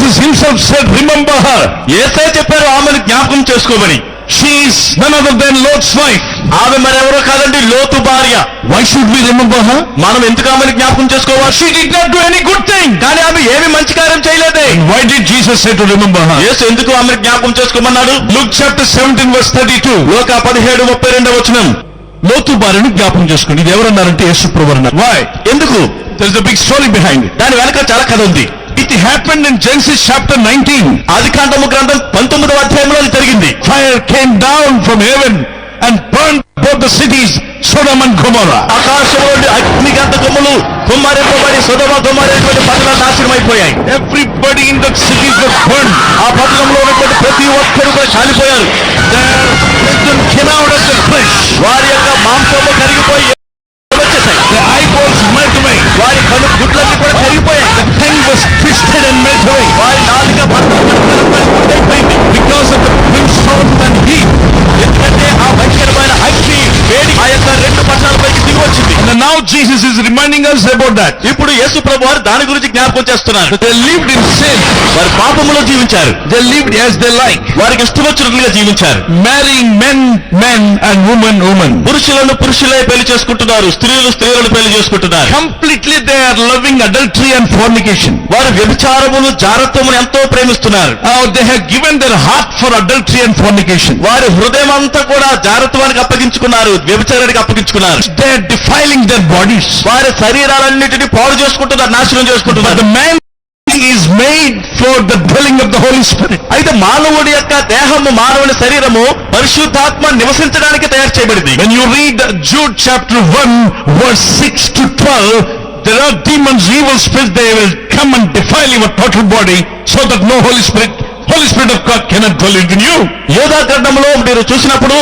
Jesus himself said, remember her. యేసే చెప్పారు ఆమెను జ్ఞాపకం చేసుకోమని. She is none other than Lot's wife. ఆమె మరెవరో కాదండి, లోతు భార్య. Why should we remember her? మనం ఎందుకు ఆమెను జ్ఞాపకం చేసుకోవాలి? She did not do any good thing. కానీ ఆమె ఏమి మంచి కార్యం చేయలేదే. Why did Jesus say to remember her? యేసు ఎందుకు ఆమెను జ్ఞాపకం చేసుకోమన్నాడు? Luke chapter 17 verse 32. లోక 17:32 వచనం. లోతు భార్యను జ్ఞాపకం చేసుకోండి. ఇది ఎవరన్నారంటే యేసు ప్రభువు అన్నారు. Why? ఎందుకు? There is a big story behind it. దాని వెనక చాలా కథ ఉంది. It happened in Genesis chapter 19. ఆదికాండము గ్రంథం 19వ అధ్యాయంలో అది జరిగింది. Fire came down from heaven and burned both the cities, Sodom and Gomorrah. ఆకాశంలో నుండి అగ్నిగంధకములు కుమ్మరింపబడి సొదొమ గొమొర్రా పట్టణాలు నాశనమైపోయాయి. Everybody in that cities was burned. ఆ పట్టణంలో ఉన్నటువంటి ప్రతి ఒక్కరు కూడా కాలిపోయారు. Their wisdom came out of the flesh. వారి యొక్క మాంసము కరిగిపోయి వచ్చేసాయి. Their eyeballs melt away. వారి కను గుడ్లన్నీ కూడా కరిగిపోయాయి. The tongue was twisted and melt away. వారి నాలుక అయిపోయింది. Because of the brimstone and heat. ఎందుకంటే ఆ భయంకరమైన అగ్ని వేడి ఆ యొక్క రెండు పట్టణాలపైకి దిగి వచ్చింది. And now Jesus is reminding us about that. ఇప్పుడు యేసు ప్రభు వారు దాని గురించి జ్ఞాపకం చేస్తున్నారు. They lived in sin. వారు పాపములో జీవించారు. They lived as they like. వారికి ఇష్టం వచ్చినట్లుగా జీవించారు. Marrying men and women. పురుషులను పురుషులే పెళ్లి చేసుకుంటున్నారు, స్త్రీలను పెళ్లి చేసుకుంటున్నారు. Completely they are loving adultery and fornication. వారు వ్యభిచారమును జారత్వమును ఎంతో ప్రేమిస్తున్నారు. They have given their heart for adultery and fornication. వారి హృదయం అంతా కూడా జారత్వానికి అప్పగించుకున్నారు, వ్యభిచారానికి అప్పగించుకున్నారు. They are defiling their bodies. వారి శరీరాలన్నిటిని పాడు చేసుకుంటున్నారు, నాశనం చేసుకుంటున్నారు. But the man is made for the dwelling of the Holy Spirit. అయితే మానవుడి యొక్క దేహము, మానవుని శరీరము పరిశుద్ధాత్మ నివసించడానికి తయారు చేయబడింది. When you read Jude chapter 1 verse 6 to 12, there are demons, evil spirits, they will come and defile your total body so that no Holy Spirit of God cannot dwell in you. యోధా గ్రంథంలో మీరు చూసినప్పుడు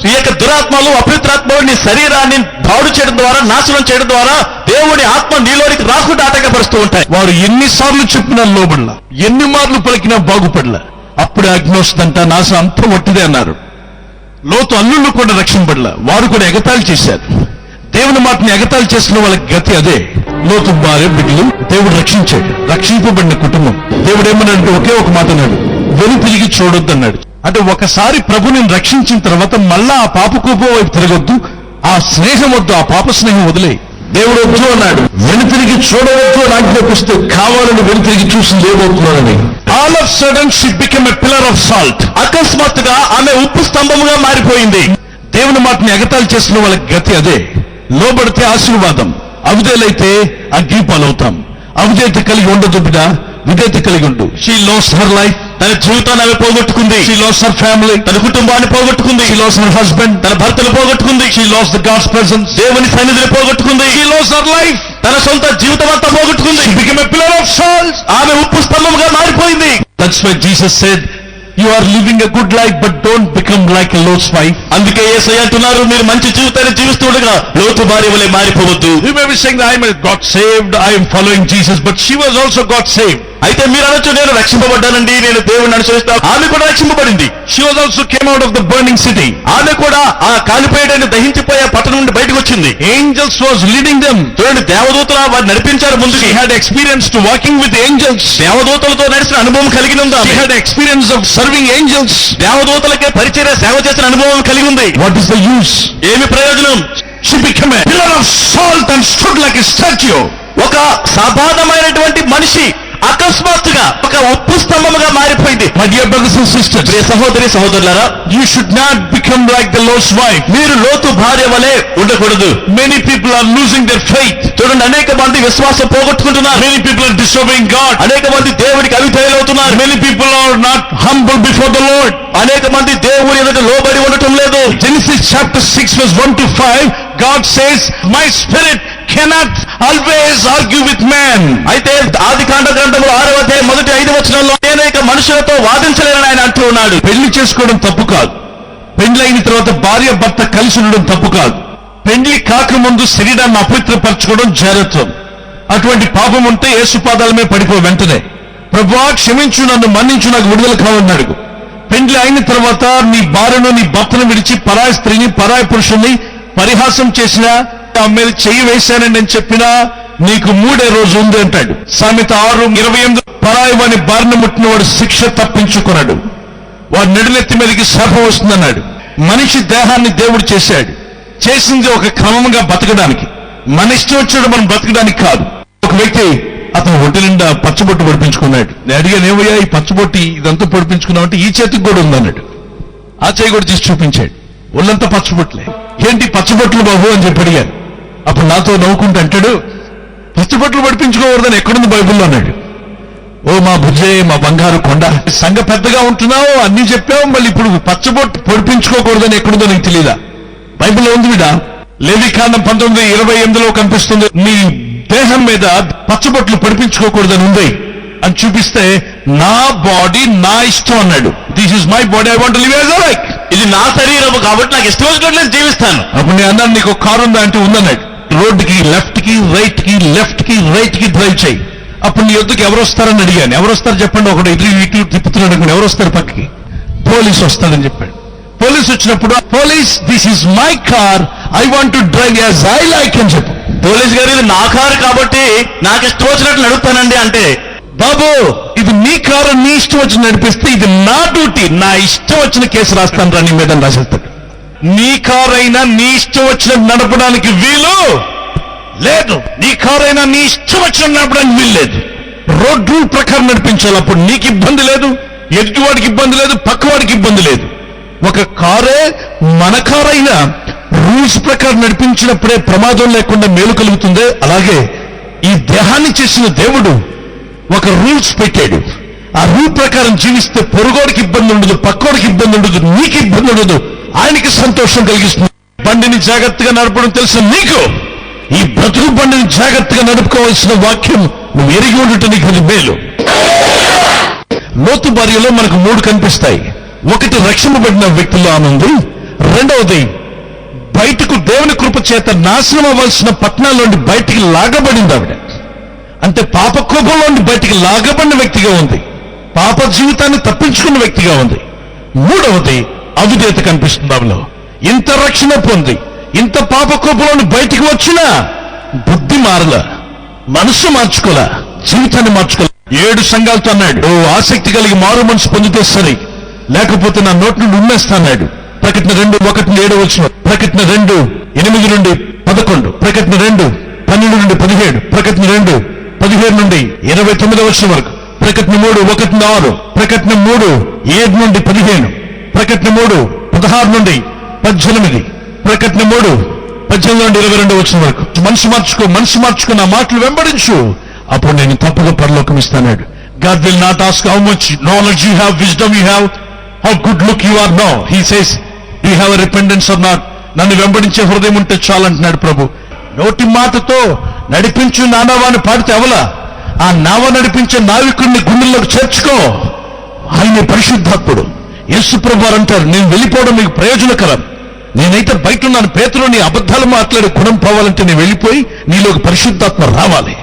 ఈ యొక్క దురాత్మలు, అపవిత్రాత్మలు నీ శరీరాన్ని పాడు చేయడం ద్వారా, నాశనం చేయడం ద్వారా దేవుడి ఆత్మ నీలోనికి రాకుండా ఆటంకపరుస్తూ ఉంటాయి. వారు ఎన్నిసార్లు చెప్పినా లోబడలా, ఎన్ని మార్లు పలికినా బాగుపడలా. అప్పుడే అగ్ని వస్తుందంట, నాశనం అంతా ఒట్టిదే అన్నారు. లోతు అల్లుళ్ళు కూడా రక్షింపడలా, వారు కూడా ఎగతాళి చేశారు. దేవుని మాటని ఎగతాళి చేసిన వాళ్ళకి గతి అదే. లోతు భార్య బిడ్డలు దేవుడు రక్షించాడు, రక్షింపబడిన కుటుంబం. దేవుడు ఏమన్నాడు? ఒకే ఒక మాట అన్నాడు, వెను తిరిగి చూడొద్దన్నాడు. అంటే ఒకసారి ప్రభుని రక్షించిన తర్వాత మళ్ళా ఆ పాప కోపం వైపు తిరగొద్దు, ఆ స్నేహం వద్దు, ఆ పాప స్నేహం వదిలే. దేవుడు వద్దు అన్నాడు. వెను తిరిగి చూడవద్దు అని ఆజ్ఞాపిస్తే కావాలని వెను తిరిగి చూసి లేబోతున్నానని. All of sudden she become a pillar of salt. అకస్మాత్తుగా ఆమె ఉప్పు స్తంభముగా మారిపోయింది. దేవుని మాటని ఎగతాళి చేసిన వాళ్ళకి గతి అదే. లోబడితే ఆశీర్వాదం, అవిధేలైతే అగ్ని పాలవుతాం. అవిధేయత కలిగి ఉండదు బిడ్డ, విధేయత కలిగి ఉండు. She lost her life. తన జీవితాన్ని ఆమె పోగొట్టుకుంది. She lost her family. తన కుటుంబాన్ని పోగొట్టుకుంది. She lost her husband. తన భర్తను పోగొట్టుకుంది. She lost the God's presence. దేవుని సన్నిధిని పోగొట్టుకుంది. She lost her life. తన సొంత జీవితం అంతా పోగొట్టుకుంది. She become a pillar of salt. ఆమె ఉప్పు స్తంభముగా మారిపోయింది. That's why Jesus said, you are living a good life but don't become like a Lot's wife. అందుకే యేసయ్య అంటున్నారు, మీరు మంచి జీవితాన్ని జీవిస్తుండగా లోతు భార్య వలె మారిపోవద్దు. You may be saying that I am got saved, I am following Jesus, but she was also got saved. అయితే మీరు అనొచ్చు, నేను రక్షింపబడ్డానండి, నేను దేవుడిని అనుసరిస్తాను. ఆమె కూడా రక్షింపబడింది. She was also came out of the burning city. ఆమె కూడా ఆ కాలిపోయేటని దహించిపోయే పట్టణం నుండి బయటకు వచ్చింది. Angels was leading them. చూడండి, దేవదూతలు వారిని నడిపించారు ముందుకు. She had experience to walking with angels. దేవదూతలతో నడిచిన అనుభవం కలిగి ఉంది. She had experience of serving angels. దేవదూతలకే పరిచర్య సేవ చేసిన అనుభవం కలిగి ఉంది. What is the use? ఏమి ప్రయోజనం? She became a pillar of salt and stood like a statue. ఒక సాధారణమైనటువంటి మనిషి అకస్మాత్తుగా ఒక ఉప్పు స్తంభముగా మారిపోయింది. My dear brothers and sisters, ప్రియ సహోదరి సహోదరులారా, you should not become like the Lot's wife. మీరు లోతు భార్య వలె ఉండకూడదు. Many people are losing their faith. చూడండి, అనేక మంది విశ్వాసం పోగొట్టుకుంటున్నారు. Many people are disobeying God. అనేక మంది దేవుడికి అవిధేయులవుతున్నారు. Many people are not humble before the Lord. అనేక మంది దేవుని ఎదుట లోబడి ఉండటం లేదు. Genesis chapter 6 verse 1 to 5, God says, my spirit cannot always argue with man. అయితే ఆదికాండ గ్రంథంలో 6వ అధ్యాయం మొదటి 5 వచనంలో నేను ఇక మనుషులతో వాదించలేనని ఆయన అంటూ ఉన్నాడు. పెళ్లి చేసుకోవడం తప్పు కాదు, పెళ్లి అయిన తర్వాత భార్య భర్త కలిసి ఉండడం తప్పు కాదు. పెళ్లి కాకముందు శరీరాన్ని అపవిత్రపరచుకోవడం జాగ్రత్తం. అటువంటి పాపం ఉంటే యేసు పాదాల మీద పడిపో వెంటనే, ప్రభువా క్షమించు, నన్ను మన్నించు, నాకు విడుదల కావాలని అడుగు. పెళ్లి అయిన తర్వాత నీ భార్యను, నీ భర్తను విడిచి పరాయి స్త్రీని, పరాయి పురుషుణ్ణి పరిహాసం చేసినా, ఆమె మీద చెయ్యి వేశానని నేను చెప్పినా, నీకు 3వ రోజు ఉంది అంటాడు. సామెత 6:28 పరాయి వాని బారిన ముట్టిన వాడు శిక్ష తప్పించుకున్నాడు, వాడు నెడులెత్తి మీదకి శాపం వస్తుందన్నాడు. మనిషి దేహాన్ని దేవుడు చేశాడు, చేసింది ఒక క్రమంగా బతకడానికి, మన ఇష్టం వచ్చినట్టు మనం బతకడానికి కాదు. ఒక వ్యక్తి అతను ఒంటి నిండా పచ్చబొట్టు పొడిపించుకున్నాడు. నేను అడిగాను, ఏమయ్యా ఈ పచ్చబొట్టి ఇదంతా పొడిపించుకున్నావు అంటే, ఈ చేతికి కూడా ఉందన్నాడు. ఆ చేయి కూడా తీసి చూపించాడు, ఒళ్ళంతా పచ్చబొట్లే. ఏంటి పచ్చబొట్లు బాబు అని చెప్పి అడిగాను. అప్పుడు నాతో నవ్వుకుంటూ అంటాడు, పచ్చబొట్లు పొడిపించుకోకూడదని ఎక్కడుంది బైబిల్లో అన్నాడు. ఓ మా బుజ్జే, మా బంగారు కొండ, సంఘ పెద్దగా ఉంటున్నావు, అన్ని చెప్పావు, మళ్ళీ ఇప్పుడు పచ్చబొట్టు పొడిపించుకోకూడదని ఎక్కడుందో నీకు తెలీదా? బైబిల్లో ఉంది విడా. లేవికాండం 19:28 కనిపిస్తుంది, నీ దేహం మీద పచ్చబొట్లు పొడిపించుకోకూడదని ఉంది అని చూపిస్తే, నా బాడీ నా ఇష్టం అన్నాడు. This is my body, I want to live as I like. ఇది నా శరీరం కాబట్టి నాకు ఇష్టం వచ్చినట్లు జీవిస్తాను. అప్పుడు నేను అన్నాను, నీకు కారు ఉందా అంటే ఉందన్నాడు. రోడ్డుకి లెఫ్ట్ కి రైట్ కి లెఫ్ట్ కి రైట్ కి డ్రైవ్ చేయి. అప్పుడు నీ వద్దకు ఎవరు వస్తారని అడిగాను. ఎవరు వస్తారు చెప్పండి. ఒకటి ఇటు తిప్పుతున్నాడు అనుకోండి, ఎవరు వస్తారు పక్కకి? పోలీసు వస్తాడని చెప్పాడు. పోలీసు వచ్చినప్పుడు, police this is my car, I want to drive as I like అని చెప్పు. పోలీస్ గారు ఇది నా కారు కాబట్టి నాకు ఇష్టం వచ్చినట్లు నడుపుతానండి అంటే, బాబు ఇది నీ కారు, నీ ఇష్టం వచ్చిన నడిపిస్తే ఇది నా డ్యూటీ, నా ఇష్టం వచ్చిన కేసు రాస్తాను రా నీ మీద రాసేస్తాడు. నీ కారు అయినా నీ ఇష్టం వచ్చిన నడపడానికి వీలు లేదు, నీ కారు అయినా నీ ఇష్టం వచ్చిన నడపడానికి వీలు లేదు. రోడ్ రూల్ ప్రకారం నడిపించాలి, అప్పుడు నీకు ఇబ్బంది లేదు, ఎదుటివాడికి ఇబ్బంది లేదు, పక్కవాడికి ఇబ్బంది లేదు. ఒక కారే మన కారైనా రూల్స్ ప్రకారం నడిపించినప్పుడే ప్రమాదం లేకుండా మేలు కలుగుతుంది. అలాగే ఈ దేహాన్ని చేసిన దేవుడు ఒక రూల్స్ పెట్టాడు. ఆ రూల్ ప్రకారం జీవిస్తే పొరుగోడికి ఇబ్బంది ఉండదు, పక్కోడికి ఇబ్బంది ఉండదు, నీకు ఇబ్బంది ఉండదు, ఆయనకి సంతోషం కలిగిస్తుంది. బండిని జాగ్రత్తగా నడపడం తెలుసు నీకు, ఈ బ్రతుకు బండిని జాగ్రత్తగా నడుపుకోవాల్సిన వాక్యం నువ్వు ఎరిగి ఉండటం నీకు అది మేలు. లోతు భార్యలో మనకు 3 కనిపిస్తాయి. ఒకటి రక్షింపబడిన వ్యక్తుల్లో ఆమె ఉంది. రెండవది బయటకు దేవుని కృప చేత నాశనం అవ్వాల్సిన పట్టణాల్లోండి బయటికి లాగబడింది ఆవిడ. అంటే పాప కోపంలోండి బయటికి లాగబడిన వ్యక్తిగా ఉంది, పాప జీవితాన్ని తప్పించుకున్న వ్యక్తిగా ఉంది. మూడవది అవిధేయత కనిపిస్తుంది ఆమెలో. ఇంత రక్షణ పొంది ఇంత పాప కోపంలోని బయటికి వచ్చినా బుద్ధి మారల, మనసు మార్చుకోలే, జీవితాన్ని మార్చుకోలే. 7 సంఘాలతో అన్నాడు, ఓ ఆసక్తి కలిగి మారు మనసు పొందితే సరి, లేకపోతే నా నోటి నుండి ఉమ్మేస్తాన్నాడు. ప్రకటన 2:1-7 ప్రకటన 2:8 నుండి 11, ప్రకటన 2:12 నుండి 17, ప్రకటన 2:17 నుండి 29 వరకు, ప్రకటన 3:1-6, ప్రకటన 3:7 నుండి 15, ప్రకటన 3:16 నుండి 18, ప్రకటన 3:18 నుండి 22 వరకు. మనసు మార్చుకో, నా మాటలు వెంబడించు, అప్పుడు నేను తప్పగా పరలోకం ఇస్తాడు. God will not ask how much knowledge you have, wisdom you have, how good look you are. No, he says, do you have a repentance or not? నన్ను వెంబడించే హృదయం ఉంటే చాలంటున్నాడు ప్రభు. నోటి మాటతో నడిపించు నానావాన్ని పాడితే అవలా, ఆ నావ నడిపించే నావికుడిని గుండెల్లోకి చేర్చుకో. ఆయన పరిశుద్ధాత్ముడు. యేసు ప్రభు అంటారు, నేను వెళ్ళిపోవడం మీకు ప్రయోజనకరం, నేనైతే బయట ఉన్నాను. పేతురు నీ అబద్ధాలు మాట్లాడే గుణం పోవాలంటే నేను వెళ్ళిపోయి నీలోకి పరిశుద్ధాత్మ రావాలి.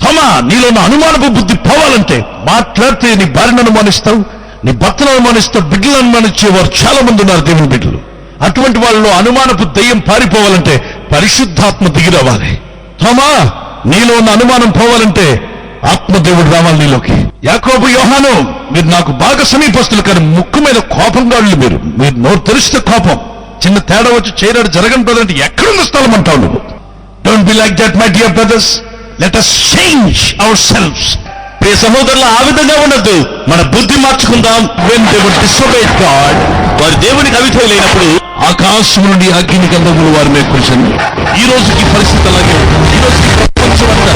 తమా నీలో ఉన్న అనుమానపు బుద్ధి పోవాలంటే మాట్లాడితే నీ భార్యను అనుమానిస్తావు, నీ భర్తను అనుమానిస్తావు, బిడ్డలను అనుమానించేవారు చాలా మంది ఉన్నారు దేవుని బిడ్డలు. అటువంటి వాళ్ళలో అనుమానపు దయ్యం పారిపోవాలంటే పరిశుద్ధాత్మ దిగి రావాలి. తమా నీలో ఉన్న అనుమానం పోవాలంటే ఆత్మదేవుడు రావాలి నీలోకి. యాకోబు, యోహాను, మీరు నాకు బాగా సమీపస్తులు, కానీ ముక్కు మీద కోపం గాళ్ళు. మీరు నోరు తెరిస్తే కోపం, చిన్న తేడా వచ్చి చేరాడు జరగని పదంటే ఎక్కడున్న స్థలం అంటావు నువ్వు. Don't be like that my dear brothers, let us change ourselves. ప్రియ సహోదరులు, ఆ విధంగా ఉండద్దు, మన బుద్ధి మార్చుకుందాం. When they would disobey God, వారు దేవునికి అవిధేయులైనప్పుడు ఆకాశం నుండి అగ్ని గంధములు వారి మీద కురిసింది. ఈ రోజుకి పరిస్థితి అలాగే ఉంటుంది. ఈ రోజుకి ప్రపంచం అంతా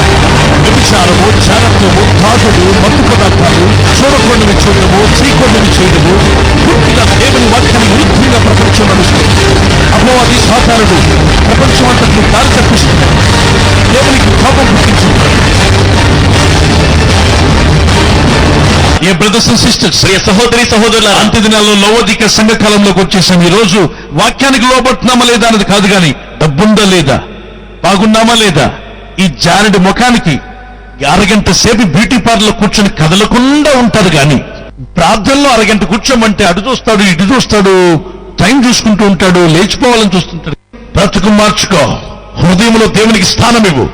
వ్యభిచారము, చారత్వము, తాగుడు, మత్తు పదార్థాలు, చూడకూడని చూడటము, చేయకూడని చేయడము, పూర్తిగా దేవుని వాక్యాన్ని విరుద్ధంగా ప్రపంచం నడుస్తుంది. అపవాది సాతానుడు ప్రపంచం అంతటిని దారి తప్పిస్తుంది, దేవునికి కోపం పుట్టించుకుంటాడు. ఏ బ్రదర్స్ అండ్ సిస్టర్స్, ప్రియ సహోదరి సహోదరుల, అంత్య దినాల్లో లవోదిక సంఘకాలంలోకి వచ్చేసాం. ఈ రోజు వాక్యానికి లోబడుతున్నామా లేదా అన్నది కాదు, కానీ డబ్బుందా లేదా, బాగున్నామా లేదా, ఈ జానడి ముఖానికి అరగంట సేపు బ్యూటీ పార్లర్లో కూర్చొని కదలకుండా ఉంటారు. కానీ ప్రార్థనలో అరగంట కూర్చోమంటే అటు చూస్తాడు, ఇటు చూస్తాడు, టైం చూసుకుంటూ ఉంటాడు, లేచిపోవాలని చూస్తుంటాడు. బ్రతుకు మార్చుకో, హృదయంలో దేవునికి స్థానం ఇవ్వు.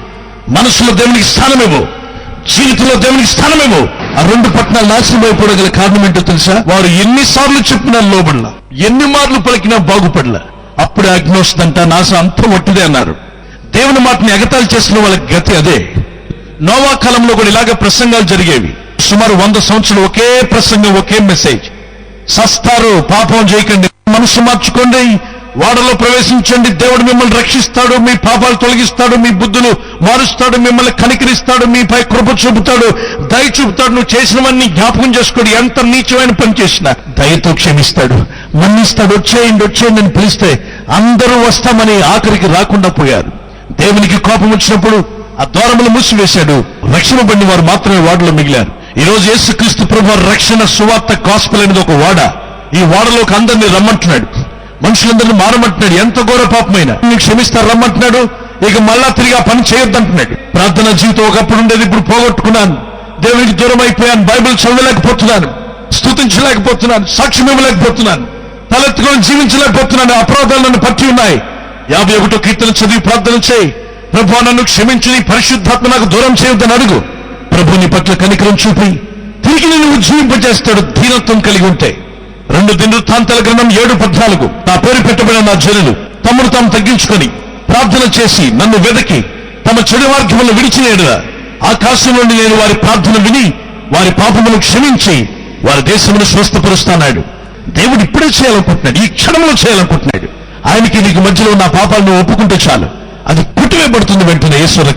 మనసులో దేవునికి స్థానమేమో, జీవితంలో దేవునికి స్థానమేమో. ఆ 2 పట్టణాలు నాశనం అయిపోవడం గల కారణం ఏంటో తెలుసా? వారు ఎన్నిసార్లు చెప్పినా లోబడలా, ఎన్ని మార్లు పలికినా బాగుపడలా. అప్పుడే అగ్ని వస్తుందంట, నాశనం అంతా ఒట్టిదే అన్నారు. దేవుని మాటని ఎగతాళి చేసిన వాళ్ళకి గతి అదే. నోవా కాలంలో కూడా ఇలాగే ప్రసంగాలు జరిగేవి. సుమారు 100 సంవత్సరాలు ఒకే ప్రసంగం, ఒకే మెసేజ్. సస్తారు, పాపం చేయకండి, మనసు మార్చుకోండి, వాడలో ప్రవేశించండి, దేవుడు మిమ్మల్ని రక్షిస్తాడు, మీ పాపాలు తొలగిస్తాడు, మీ బుద్ధులు మారుస్తాడు, మిమ్మల్ని కనికరిస్తాడు, మీపై కృప చూపుతాడు, దయ చూపుతాడు, నువ్వు చేసినవన్నీ జ్ఞాపకం చేసుకోండి, ఎంత నీచమైన పని చేసినా దయతో క్షమిస్తాడు, మన్నిస్తాడు, వచ్చేయండి అని పిలిస్తే అందరూ వస్తామని ఆఖరికి రాకుండా పోయారు. దేవునికి కోపం వచ్చినప్పుడు ఆ ద్వారములు మూసివేశాడు. రక్షణ బండి వారు మాత్రమే వాడలో మిగిలారు. ఈ రోజు యేసుక్రీస్తు ప్రభువు రక్షణ సువార్త గాస్పెల్ అనేది ఒక వాడ. ఈ వాడలోకి అందరినీ రమ్మంటున్నాడు, మనుషులందరినీ మారమంటున్నాడు. ఎంత ఘోర పాపమైనా నీకు క్షమిస్తారు రమ్మంటున్నాడు. ఇక మళ్ళా తిరిగి ఆ పని చేయొద్దంటున్నాడు. ప్రార్థన జీవితం ఒకప్పుడు ఉండేది, ఇప్పుడు పోగొట్టుకున్నాను, దేవునికి దూరం అయిపోయాను, బైబిల్ చదవలేకపోతున్నాను, స్తుతించలేకపోతున్నాను, సాక్ష్యం ఇవ్వలేకపోతున్నాను, తలెత్తుకొని జీవించలేకపోతున్నాను, అపరాధాలు నన్ను పట్టి ఉన్నాయి. 51వ కీర్తన చదివి ప్రార్థన చేయి, ప్రభువా నన్ను క్షమించి నీ పరిశుద్ధాత్మ నాకు దూరం చేయొద్దని అడుగు. ప్రభు నీ పట్ల కనికరం చూపి తిరిగి నిన్ను ఉజ్జీవింపజేస్తాడు, దీనత్వం కలిగి ఉంటే. 2 దినవృత్తాంతాల గ్రంథం 7:14. నా పేరు పెట్టబడిన నా జనులు తమను తాము తగ్గించుకొని ప్రార్థన చేసి నన్ను వెదకి తమ చెడు మార్గములను విడిచిన యెడల ఆకాశం నుండి నేను వారి ప్రార్థన విని వారి పాపములను క్షమించి వారి దేశమును స్వస్థపరుస్తాడు. దేవుడు ఇప్పుడే చేయాలనుకుంటున్నాడు, ఈ క్షణంలో చేయాలనుకుంటున్నాడు. ఆయనకి నీకు మధ్యలో నా పాపాలను ఒప్పుకుంటే చాలు, అది పుట్టివేయబడుతుంది వెంటనే యేసు రక్తం.